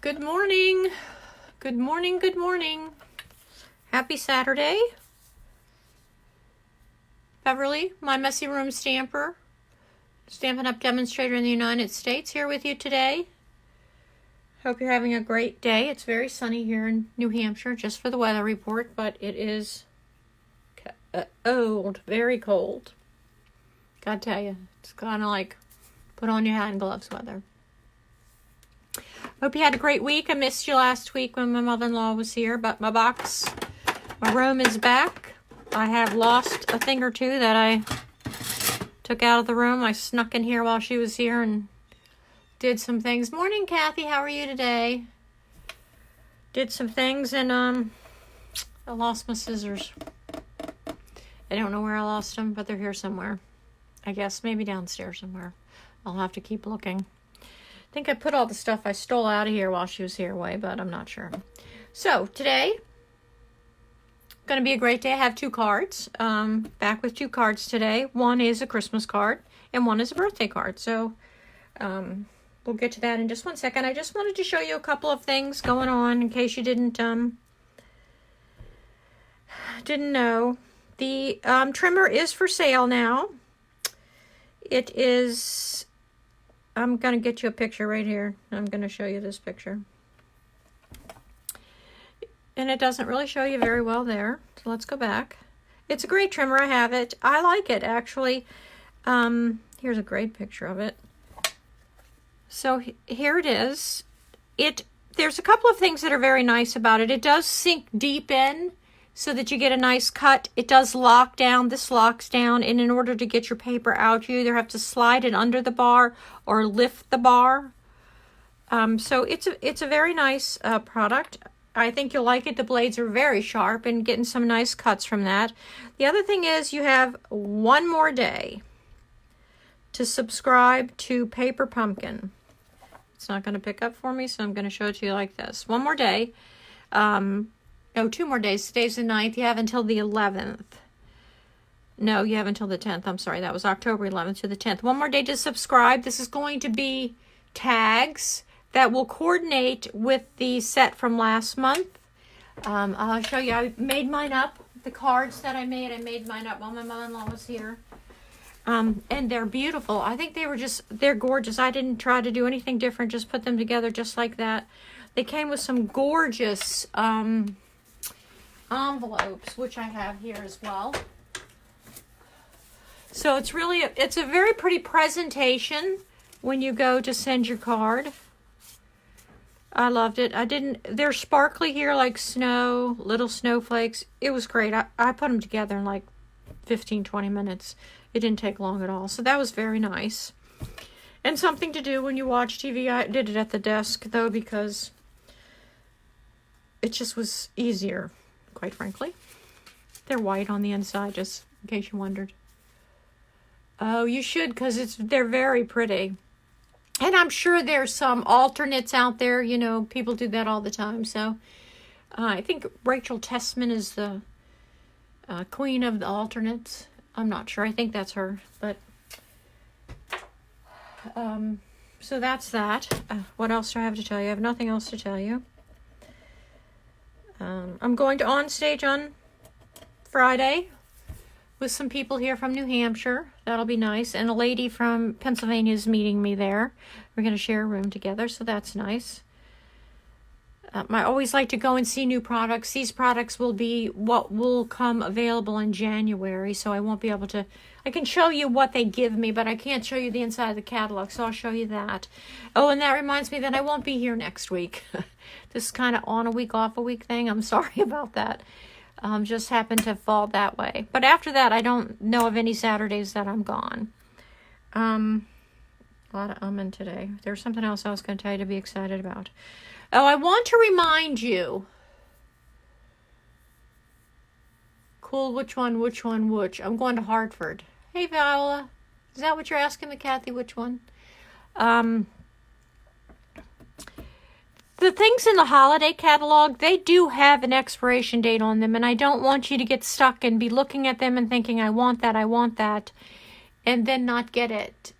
Good morning. Good morning. Good morning. Happy Saturday. Beverly, my messy room stamper, Stampin' Up! Demonstrator in the United States, here with you today. Hope you're having a great day. It's very sunny here in New Hampshire, just for the weather report, but it is cold, very cold. Gotta tell you, it's kind of like put on your hat and gloves weather. Hope you had a great week. I missed you last week when my mother-in-law was here, but my room is back. I have lost a thing or two that I took out of the room. I snuck in here while she was here and did some things. Morning, Kathy. How are you today? Did some things and I lost my scissors. I don't know where I lost them, but they're here somewhere. I guess maybe downstairs somewhere. I'll have to keep looking. I think I put all the stuff I stole out of here while she was here away, but I'm not sure. So today, going to be a great day. I have two cards. Back with two cards today. One is a Christmas card and one is a birthday card. So we'll get to that in just one second. I just wanted to show you a couple of things going on in case you didn't know. The trimmer is for sale now. It is... I'm going to get you a picture right here. I'm going to show you this picture. And it doesn't really show you very well there. So let's go back. It's a great trimmer. I have it. I like it, actually. Here's a great picture of it. So here it is. There's a couple of things that are very nice about it. It does sink deep in so that you get a nice cut. It does lock down. This locks down, and in order to get your paper out, you either have to slide it under the bar or lift the bar. So it's a very nice product. I think you'll like it. The blades are very sharp and getting some nice cuts from that. The other thing is you have one more day to subscribe to Paper Pumpkin. It's not going to pick up for me, so I'm going to show it to you like this. One more day. No, 2 more days. Today's the 9th. You have until the 11th. No, you have until the 10th. I'm sorry. That was October 11th to the 10th. One more day to subscribe. This is going to be tags that will coordinate with the set from last month. I'll show you. I made mine up. The cards that I made mine up while my mother-in-law was here. And they're beautiful. I think they're gorgeous. I didn't try to do anything different. Just put them together just like that. They came with some gorgeous envelopes, which I have here as well. So it's a very pretty presentation when you go to send your card. I loved it. They're sparkly here like snow, little snowflakes. It was great. I put them together in like 15-20 minutes. It didn't take long at all. So that was very nice. And something to do when you watch TV. I did it at the desk though because it just was easier, quite frankly. They're white on the inside, just in case you wondered. Oh, you should, because they're very pretty. And I'm sure there's some alternates out there. You know, people do that all the time. So I think Rachel Tessman is the queen of the alternates. I'm not sure. I think that's her. But so that's that. What else do I have to tell you? I have nothing else to tell you. I'm going to On Stage on Friday with some people here from New Hampshire. That'll be nice. And a lady from Pennsylvania is meeting me there. We're going to share a room together, so that's nice. I always like to go and see new products. These products will be what will come available in January, so I won't be able to... I can show you what they give me, but I can't show you the inside of the catalog, so I'll show you that. Oh, and that reminds me that I won't be here next week. This is kind of on a week, off a week thing. I'm sorry about that. Just happened to fall that way. But after that, I don't know of any Saturdays that I'm gone. A lot of in today. There's something else I was going to tell you to be excited about. Oh, I want to remind you. Cool, which one? I'm going to Hartford. Hey, Viola. Is that what you're asking me, Kathy? Which one? The things in the holiday catalog, they do have an expiration date on them, and I don't want you to get stuck and be looking at them and thinking, I want that, and then not get it.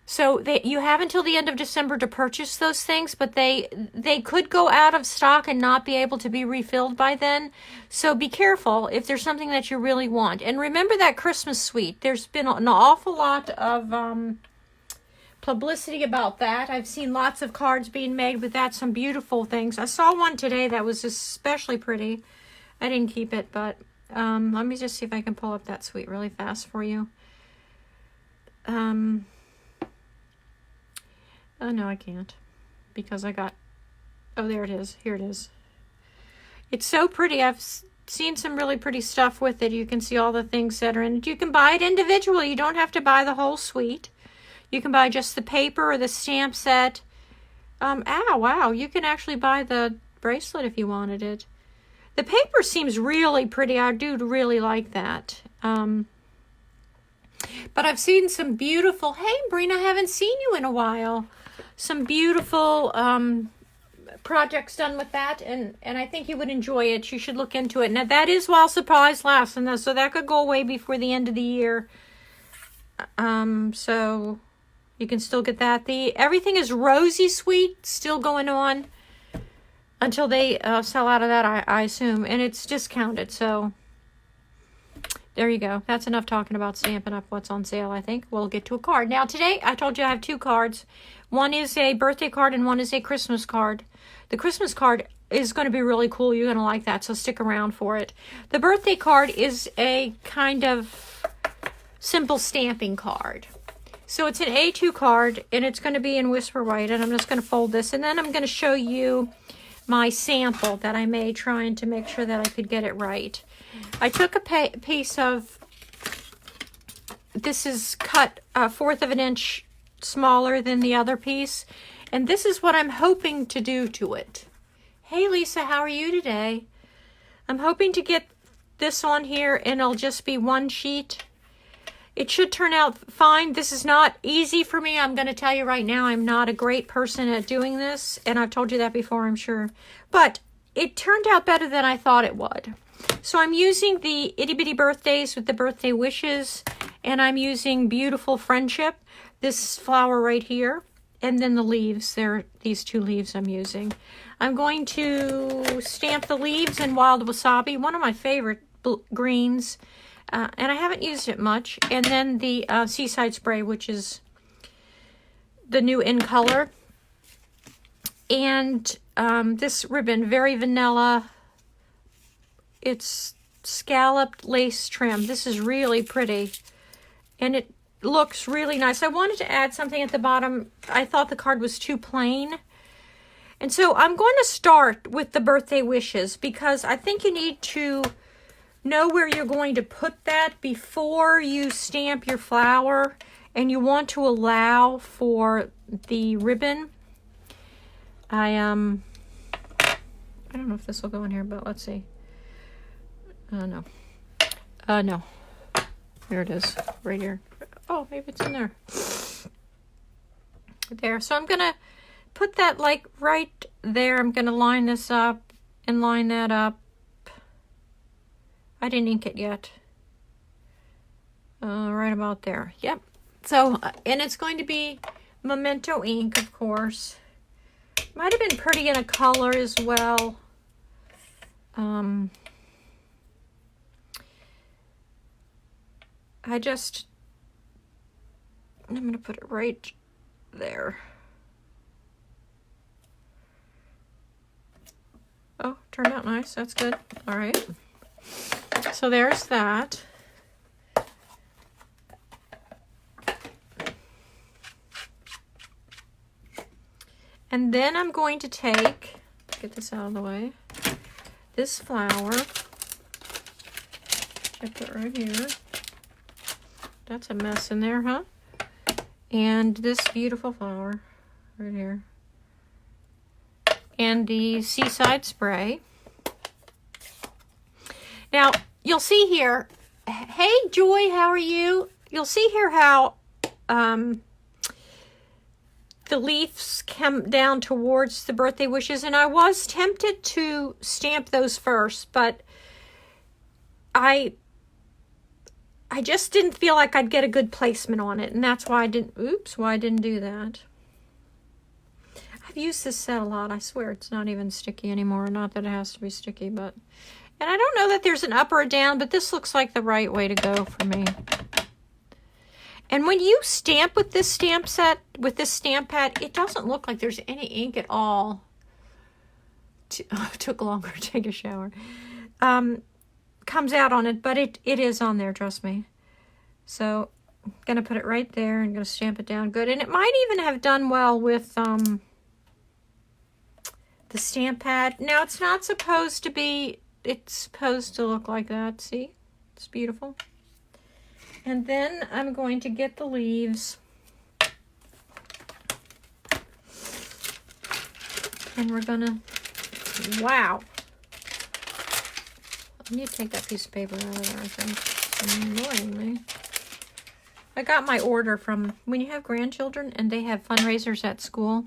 So you have until the end of December to purchase those things, but they could go out of stock and not be able to be refilled by then. So be careful if there's something that you really want. And remember that Christmas suite. There's been an awful lot of publicity about that. I've seen lots of cards being made with that, some beautiful things. I saw one today that was especially pretty. I didn't keep it, but let me just see if I can pull up that suite really fast for you. Oh, no, I can't, because I got, oh, there it is. Here it is. It's so pretty. I've seen some really pretty stuff with it. You can see all the things that are in it. You can buy it individually. You don't have to buy the whole suite. You can buy just the paper or the stamp set. Wow. You can actually buy the bracelet if you wanted it. The paper seems really pretty. I do really like that. But I've seen some beautiful, hey, Brina, I haven't seen you in a while. Some beautiful projects done with that, and I think you would enjoy it. You should look into it. Now, that is while supplies last, and so that could go away before the end of the year. So you can still get that. Everything is Rosy Sweet, still going on until they sell out of that, I assume, and it's discounted, so there you go. That's enough talking about Stampin' Up! What's on sale, I think. We'll get to a card. Now, today, I told you I have two cards. One is a birthday card and one is a Christmas card. The Christmas card is going to be really cool. You're going to like that, so stick around for it. The birthday card is a kind of simple stamping card. So it's an A2 card, and it's going to be in Whisper White, and I'm just going to fold this, and then I'm going to show you my sample that I made, trying to make sure that I could get it right. I took a piece of, this is cut 1/4 of an inch smaller than the other piece, and this is what I'm hoping to do to it. Hey Lisa, how are you today? I'm hoping to get this on here and it'll just be one sheet. It should turn out fine. This is not easy for me. I'm going to tell you right now, I'm not a great person at doing this, and I've told you that before, I'm sure. But it turned out better than I thought it would. So I'm using the Itty Bitty Birthdays with the birthday wishes, and I'm using Beautiful Friendship, this flower right here, and then the leaves. There are these two leaves I'm using. I'm going to stamp the leaves in Wild Wasabi, one of my favorite greens, and I haven't used it much. And then the Seaside Spray, which is the new in color. And this ribbon, very vanilla. It's scalloped lace trim. This is really pretty, and it looks really nice. I wanted to add something at the bottom. I thought the card was too plain, and so I'm going to start with the birthday wishes, because I think you need to know where you're going to put that before you stamp your flower, and you want to allow for the ribbon. I don't know if this will go in here, but let's see. No. No. There it is, right here. Oh, maybe it's in there. There. So I'm going to put that like right there. I'm going to line this up and line that up. I didn't ink it yet. Right about there. Yep. So, and it's going to be Memento ink, of course. Might have been pretty in a color as well. I'm going to put it right there. Oh, turned out nice. That's good. All right. So there's that. And then I'm going to get this out of the way, this flower. I put right here. That's a mess in there, huh? And this beautiful flower right here. And the Seaside Spray. Now, you'll see here, hey Joy, how are you? You'll see here how the leaves come down towards the birthday wishes, and I was tempted to stamp those first, but I I just didn't feel like I'd get a good placement on it, and that's why I didn't, why I didn't do that. I've used this set a lot. I swear it's not even sticky anymore. Not that it has to be sticky, but, and I don't know that there's an up or a down, but this looks like the right way to go for me. And when you stamp with this stamp set, with this stamp pad, it doesn't look like there's any ink at all. Took longer to take a shower. Comes out on it, but it is on there, trust me. So I'm going to put it right there and going to stamp it down good. And it might even have done well with the stamp pad. Now, it's not supposed to be, it's supposed to look like that. See? It's beautiful. And then I'm going to get the leaves. And we're going to, wow. I need to take that piece of paper out of there, I think. Annoyingly. I got my order from, when you have grandchildren and they have fundraisers at school,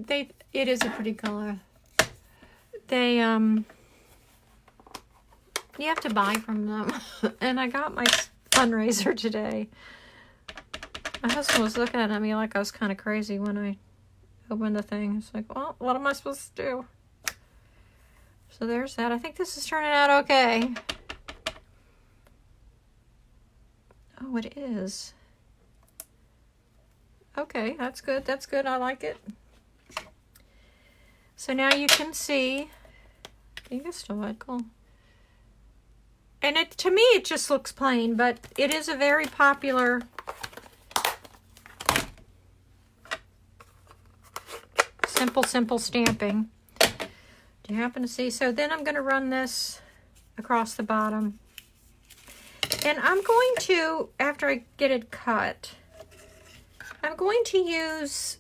it is a pretty color. They, you have to buy from them. And I got my fundraiser today. My husband was looking at me like I was kind of crazy when I opened the thing. It's like, well, what am I supposed to do? So there's that. I think this is turning out okay. Oh, it is. Okay, that's good. That's good. I like it. So now you can see. I think it's still white. Cool. And to me, it just looks plain, but it is a very popular simple stamping. Do you happen to see? So then I'm going to run this across the bottom. And I'm going to, after I get it cut, I'm going to use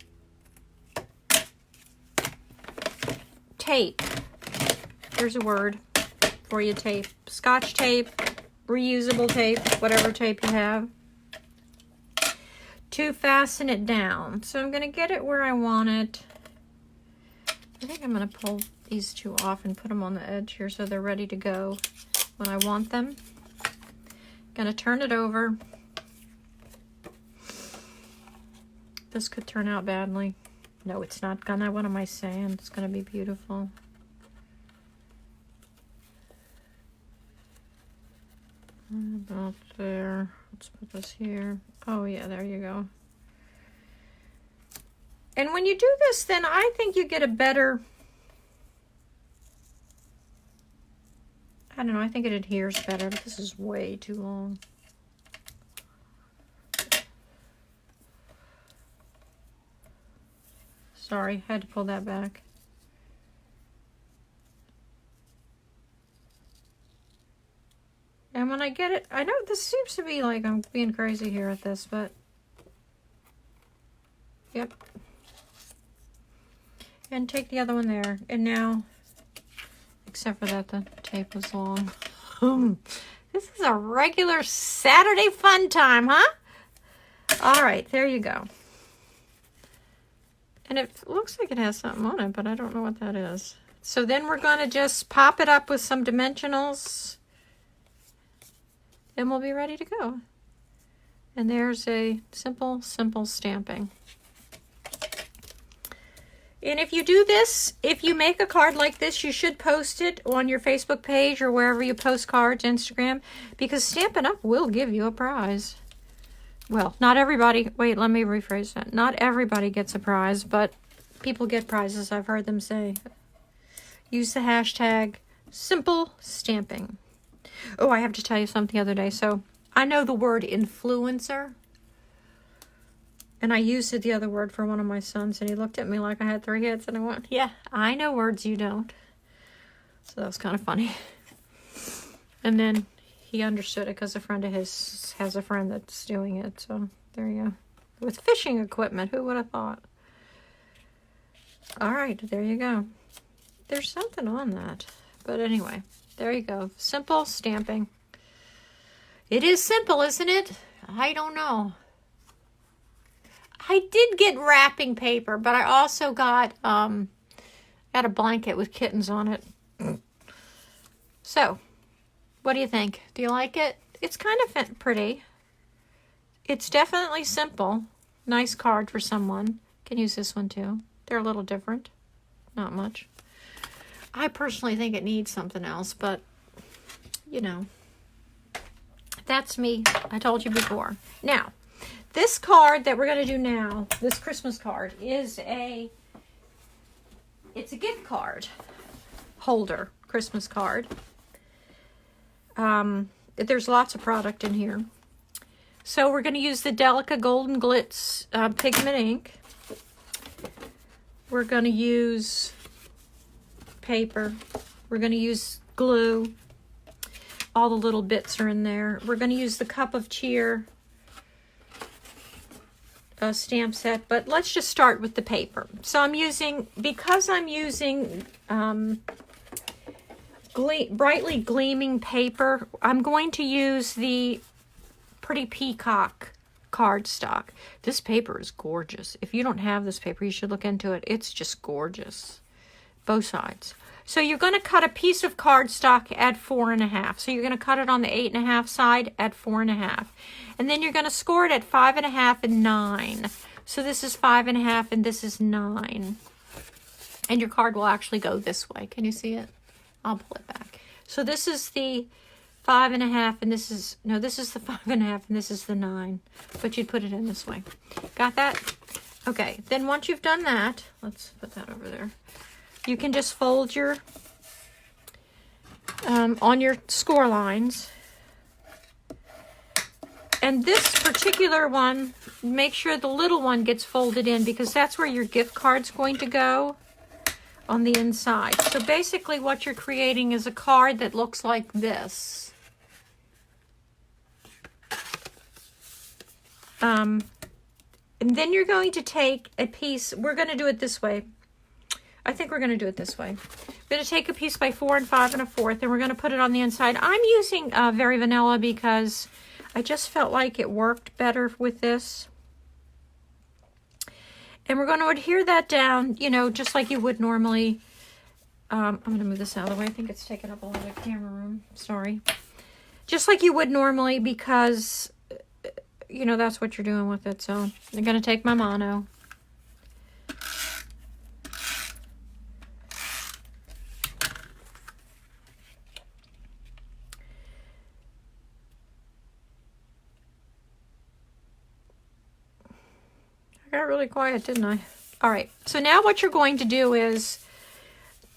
tape. There's a word for you, tape. Scotch tape, reusable tape, whatever tape you have, to fasten it down. So I'm going to get it where I want it. I think I'm going to pull these two off and put them on the edge here so they're ready to go when I want them. Going to turn it over. This could turn out badly. No, it's not gonna. What am I saying? It's gonna be beautiful. About there. Let's put this here. Oh yeah, there you go. And when you do this, then I think you get a better, I don't know, I think it adheres better, but this is way too long. Sorry, had to pull that back. And when I get it, I know this seems to be like I'm being crazy here at this, but yep. And take the other one there. And now, except for that, the tape was long. This is a regular Saturday fun time, huh? All right, there you go. And it looks like it has something on it, but I don't know what that is. So then we're going to just pop it up with some dimensionals. And we'll be ready to go. And there's a simple stamping. And if you do this, if you make a card like this, you should post it on your Facebook page or wherever you post cards, Instagram, because Stampin' Up! Will give you a prize. Well, not everybody, wait, let me rephrase that. Not everybody gets a prize, but people get prizes, I've heard them say. Use the hashtag simple stamping. Oh, I have to tell you something the other day. So I know the word influencer. And I used it the other word for one of my sons, and he looked at me like I had 3 heads, and I went, yeah, I know words you don't. So that was kind of funny. And then he understood it because a friend of his has a friend that's doing it. So there you go. With fishing equipment, who would have thought? All right, there you go. There's something on that. But anyway, there you go. Simple stamping. It is simple, isn't it? I don't know. I did get wrapping paper, but I also got a blanket with kittens on it. So, What do you think? Do you like it? It's kind of pretty. It's definitely simple. Nice card for someone. Can use this one too. They're a little different. Not much. I personally think it needs something else, but you know, that's me. I told you before. Now, this card that we're going to do now, this Christmas card, is it's a gift card holder, Christmas card. There's lots of product in here. So we're going to use the Delica Golden Glitz pigment ink. We're going to use paper. We're going to use glue. All the little bits are in there. We're going to use the Cup of Cheer stamp set, but let's just start with the paper. So because I'm using brightly gleaming paper, I'm going to use the Pretty Peacock cardstock. This paper is gorgeous. If you don't have this paper, you should look into it. It's just gorgeous. Both sides. So you're going to cut a piece of cardstock at 4.5. So you're going to cut it on the 8.5 side at 4.5. And then you're going to score it at 5.5 and 9. So this is 5.5 and this is 9. And your card will actually go this way. Can you see it? I'll pull it back. So this is the 5.5 and this is the 5.5 and this is the 9. But you'd put it in this way. Got that? Okay. Then once you've done that, let's put that over there. You can just fold your, on your score lines. And this particular one, make sure the little one gets folded in because that's where your gift card's going to go on the inside. So basically what you're creating is a card that looks like this. And then you're going to take a piece, we're going to do it this way. I think we're going to do it this way. We're going to take a piece by 4 5 1/4, and we're going to put it on the inside. I'm using Very Vanilla because I just felt like it worked better with this. And we're going to adhere that down, you know, just like you would normally. I'm going to move this out of the way. I think it's taking up a lot of camera room. Sorry. Just like you would normally because, you know, that's what you're doing with it. So I'm going to take my mono. I got really quiet, didn't I? All right, so now what you're going to do is,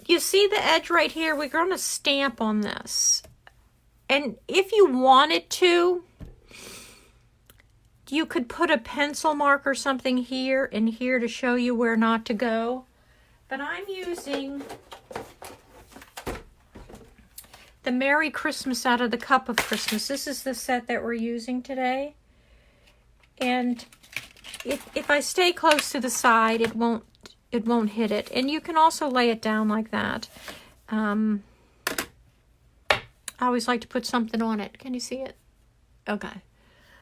you see the edge right here? We're going to stamp on this. And if you wanted to, you could put a pencil mark or something here and here to show you where not to go. But I'm using the Merry Christmas out of the Cup of Christmas. This is the set that we're using today. And if I stay close to the side, it won't hit it. And you can also lay it down like that. I always like to put something on it. Can you see it? Okay.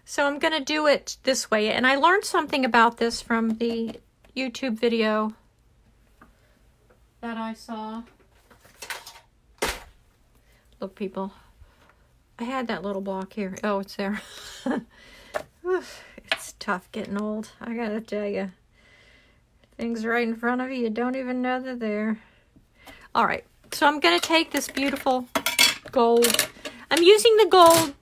So I'm going to do it this way. And I learned something about this from the YouTube video that I saw. Look, people. I had that little block here. Oh, it's there. It's tough getting old. I gotta tell you. Things right in front of you, you don't even know they're there. All right. So I'm going to take this beautiful gold. I'm using the gold.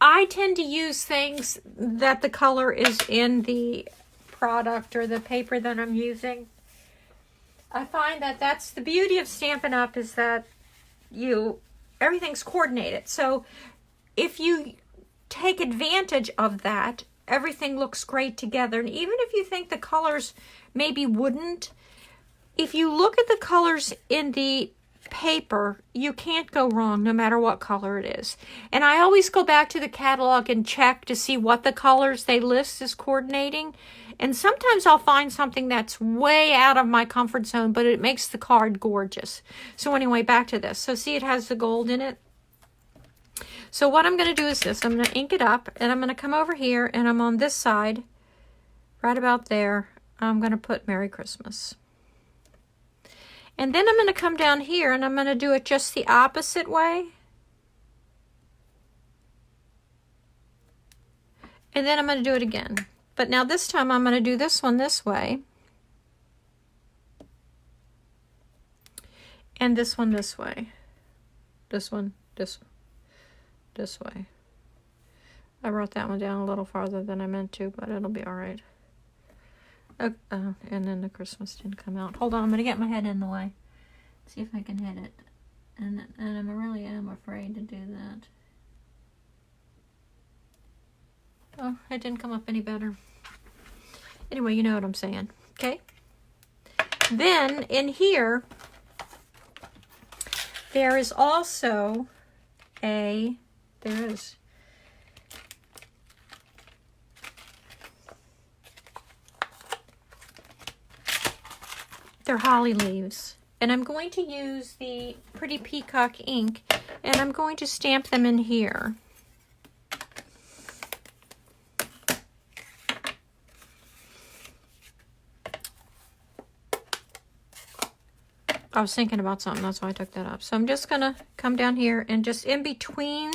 I tend to use things that the color is in the product or the paper that I'm using. I find that that's the beauty of Stampin' Up! Is that everything's coordinated. So if you take advantage of that, everything looks great together. And even if you think the colors maybe wouldn't, if you look at the colors in the paper, you can't go wrong no matter what color it is. And I always go back to the catalog and check to see what the colors they list is coordinating. And sometimes I'll find something that's way out of my comfort zone, but it makes the card gorgeous. So anyway, back to this. So see, it has the gold in it. So what I'm going to do is this. I'm going to ink it up, and I'm going to come over here, and I'm on this side, right about there. I'm going to put Merry Christmas. And then I'm going to come down here, and I'm going to do it just the opposite way. And then I'm going to do it again. But now this time I'm going to do this one this way. And this one this way. This one, this way. I wrote that one down a little farther than I meant to, but it'll be all right. And then the Christmas didn't come out. Hold on, I'm going to get my head in the way. See if I can hit it. And I really am afraid to do that. Oh, it didn't come up any better. Anyway, you know what I'm saying. Okay? Then, in here, there is also they're holly leaves. And I'm going to use the Pretty Peacock ink, and I'm going to stamp them in here. I was thinking about something, that's why I took that up. So I'm just gonna come down here and just in between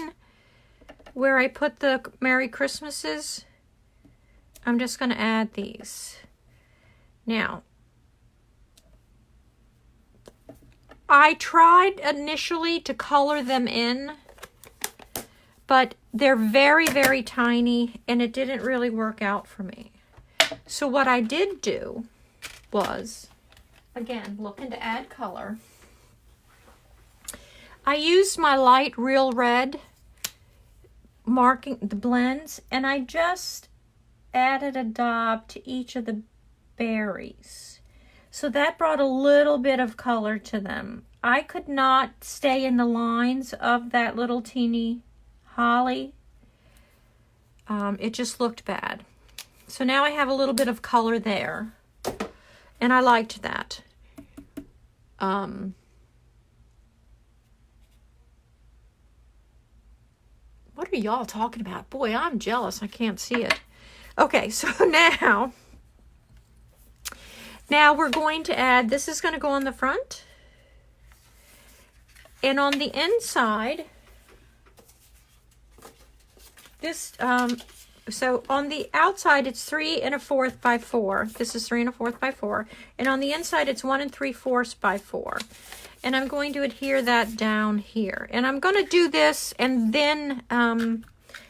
where I put the Merry Christmases, I'm just gonna add these. Now, I tried initially to color them in, but they're very, very tiny and it didn't really work out for me. So what I did do was, again, looking to add color, I used my light Real Red marking the blends, and I just added a dab to each of the berries. So that brought a little bit of color to them. I could not stay in the lines of that little teeny holly. It just looked bad. So now I have a little bit of color there, and I liked that. What are y'all talking about? Boy, I'm jealous. I can't see it. Okay, so now we're going to add, this is going to go on the front. And on the inside, this, so on the outside, it's 3 1/4 by 4. This is 3 1/4 by 4. And on the inside, it's 1 3/4 by 4. And I'm going to adhere that down here. And I'm going to do this and then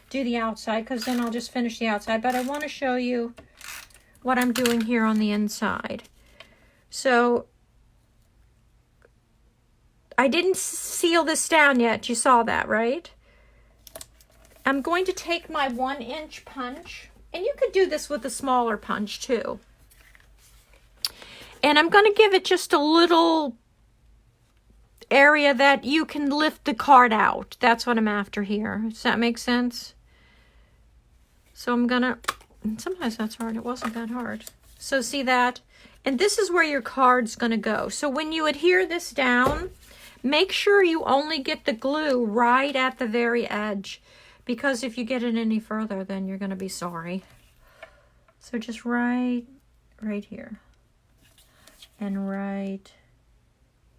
do the outside, because then I'll just finish the outside. But I want to show you what I'm doing here on the inside. So I didn't seal this down yet. You saw that, right? I'm going to take my 1-inch punch, and you could do this with a smaller punch too. And I'm going to give it just a little area that you can lift the card out. That's what I'm after here. Does that make sense? So I'm going to, sometimes that's hard. It wasn't that hard. So see that? And this is where your card's going to go. So when you adhere this down, make sure you only get the glue right at the very edge, because if you get it any further, then you're going to be sorry. So just right here and right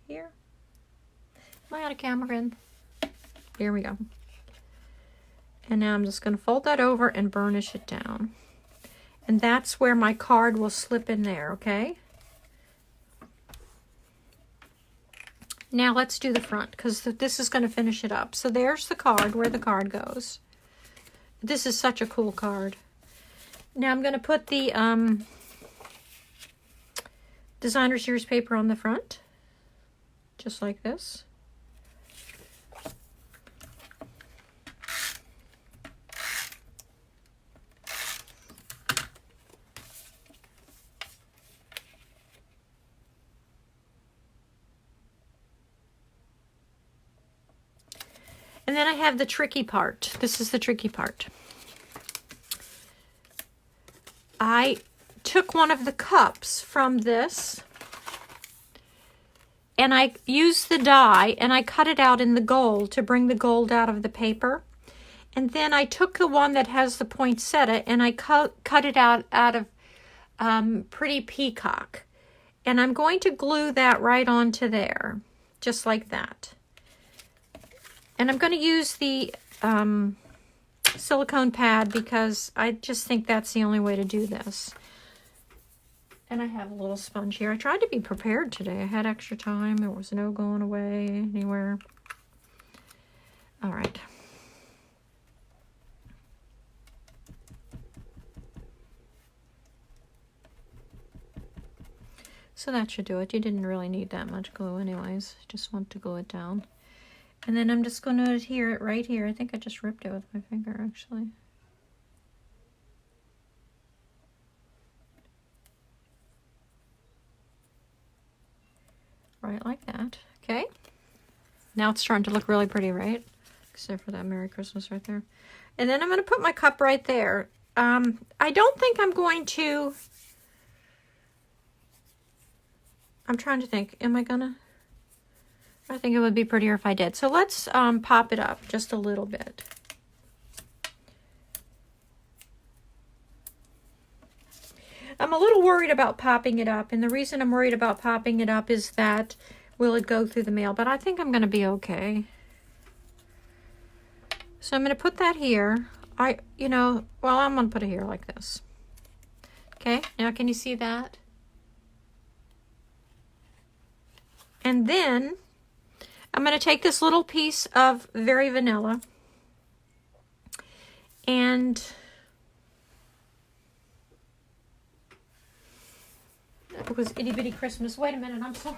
here. Am I out of camera in? Here we go. And now I'm just going to fold that over and burnish it down. And that's where my card will slip in there, okay? Now let's do the front, because this is going to finish it up. So there's the card, where the card goes. This is such a cool card. Now I'm going to put the Designer Series paper on the front, just like this. And then I have the tricky part. This is the tricky part. I took one of the cups from this, and I used the die, and I cut it out in the gold to bring the gold out of the paper. And then I took the one that has the poinsettia, and I cut it out of Pretty Peacock. And I'm going to glue that right onto there, just like that. And I'm going to use the silicone pad because I just think that's the only way to do this. And I have a little sponge here. I tried to be prepared today. I had extra time. There was no going away anywhere. All right. So that should do it. You didn't really need that much glue anyways. Just want to glue it down. And then I'm just going to adhere it right here. I think I just ripped it with my finger, actually. Right like that. Okay. Now it's starting to look really pretty, right? Except for that Merry Christmas right there. And then I'm going to put my cup right there. I don't think I'm going to... I'm trying to think. Am I going to... I think it would be prettier if I did. So let's pop it up just a little bit. I'm a little worried about popping it up, and the reason I'm worried about popping it up is that will it go through the mail, but I think I'm going to be okay. So I'm going to put that here. I'm going to put it here like this. Okay, now can you see that? And then I'm going to take this little piece of Very Vanilla and that was Itty Bitty Christmas. Wait a minute, I'm sorry.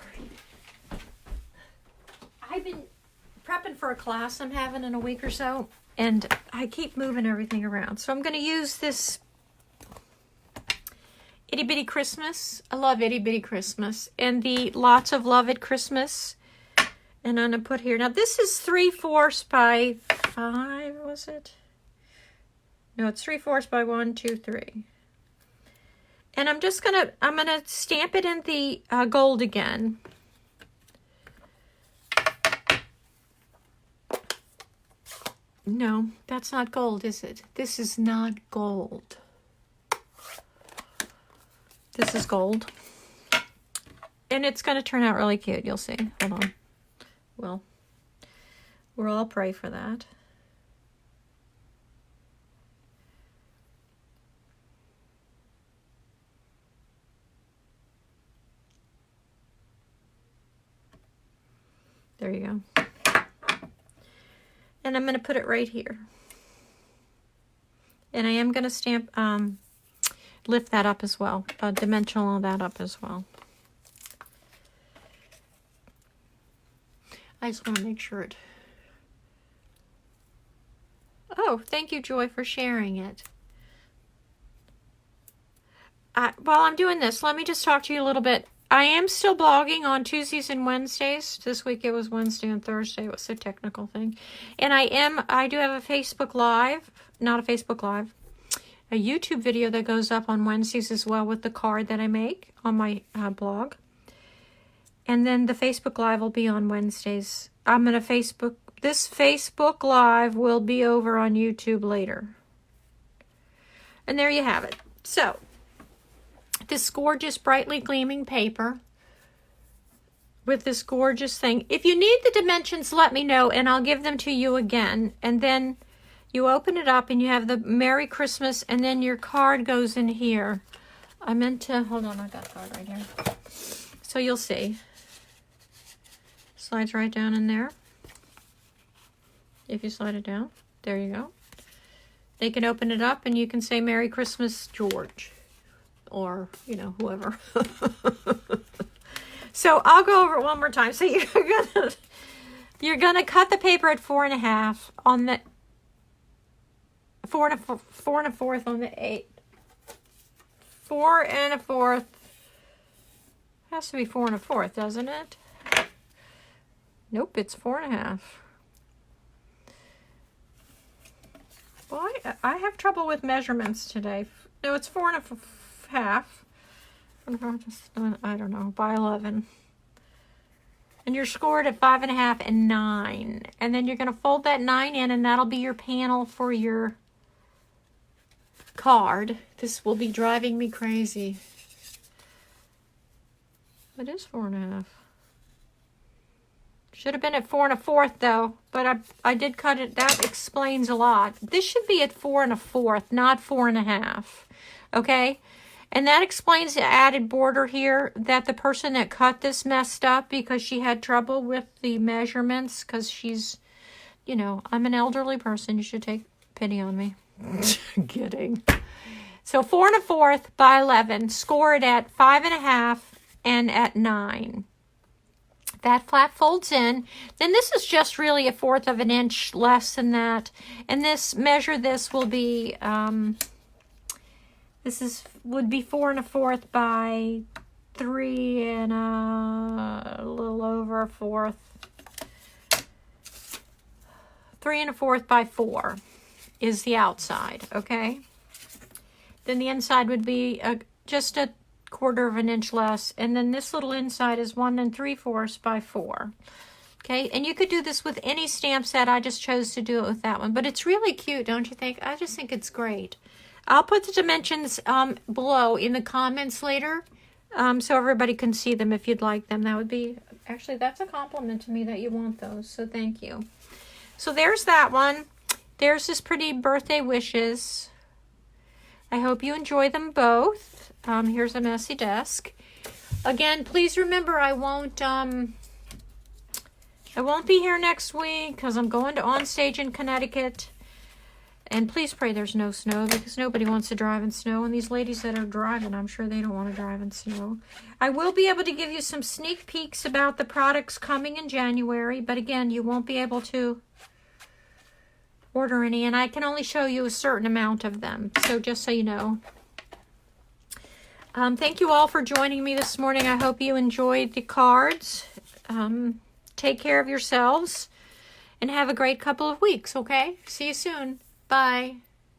I've been prepping for a class I'm having in a week or so, and I keep moving everything around. So I'm going to use this Itty Bitty Christmas. I love Itty Bitty Christmas. And the Lots of Love at Christmas. And I'm going to put here. Now this is 3/4 by 5, was it? No, it's 3/4 by 1, 2, 3. And I'm going to stamp it in the gold again. No, that's not gold, is it? This is not gold. This is gold. And it's going to turn out really cute. You'll see. Hold on. Well, we'll all pray for that. There you go. And I'm going to put it right here. And I am going to stamp, lift that up as well. Dimensional that up as well. I just want to make sure it... Oh, thank you, Joy, for sharing it. While I'm doing this, let me just talk to you a little bit. I am still blogging on Tuesdays and Wednesdays. This week it was Wednesday and Thursday. It was a technical thing. And I do have a Facebook Live, not a Facebook Live, a YouTube video that goes up on Wednesdays as well with the card that I make on my blog. And then the Facebook Live will be on Wednesdays. This Facebook Live will be over on YouTube later. And there you have it. So, this gorgeous, brightly gleaming paper with this gorgeous thing. If you need the dimensions, let me know, and I'll give them to you again. And then you open it up, and you have the Merry Christmas, and then your card goes in here. I meant to... Hold on, I got the card right here. So you'll see. Slides right down in there. If you slide it down, there you go. They can open it up and you can say Merry Christmas, George. Or, whoever. So I'll go over it one more time. So you're gonna cut the paper at 4.5 on the 4 1/4 on the 8. 4 1/4. Has to be 4 1/4, doesn't it? Nope, it's 4.5. Well, I have trouble with measurements today. No, it's 4 1/2. I don't know, by 11. And you're scored at 5.5 and 9. And then you're going to fold that 9 in, and that'll be your panel for your card. This will be driving me crazy. It is 4.5. Should have been at 4 1/4 though, but I did cut it. That explains a lot. This should be at 4 1/4, not 4 1/2. Okay? And that explains the added border here, that the person that cut this messed up because she had trouble with the measurements, because she's, you know, I'm an elderly person. You should take pity on me. Kidding. So 4 1/4 by 11. Score it at 5 1/2 and at 9. That flap folds in. Then this is just really 1/4 of an inch less than that. And this will be, would be 4 1/4 by 3 and a little over 1/4. 3 1/4 by 4 is the outside, okay? Then the inside would be just a 1/4 of an inch less, and then this little inside is 1 3/4 by 4. Okay, and you could do this with any stamp set. I just chose to do it with that one, but it's really cute, don't you think? I just think it's great. I'll put the dimensions below in the comments later, so everybody can see them if you'd like them. That would be, actually, that's a compliment to me that you want those, so thank you. So there's that one. There's this pretty birthday wishes. I hope you enjoy them both. Here's a messy desk. Again, please remember I won't be here next week because I'm going to On Stage in Connecticut. And please pray there's no snow, because nobody wants to drive in snow. And these ladies that are driving, I'm sure they don't want to drive in snow. I will be able to give you some sneak peeks about the products coming in January. But again, you won't be able to order any. And I can only show you a certain amount of them. So just so you know. Thank you all for joining me this morning. I hope you enjoyed the cards. Take care of yourselves. And have a great couple of weeks, okay? See you soon. Bye.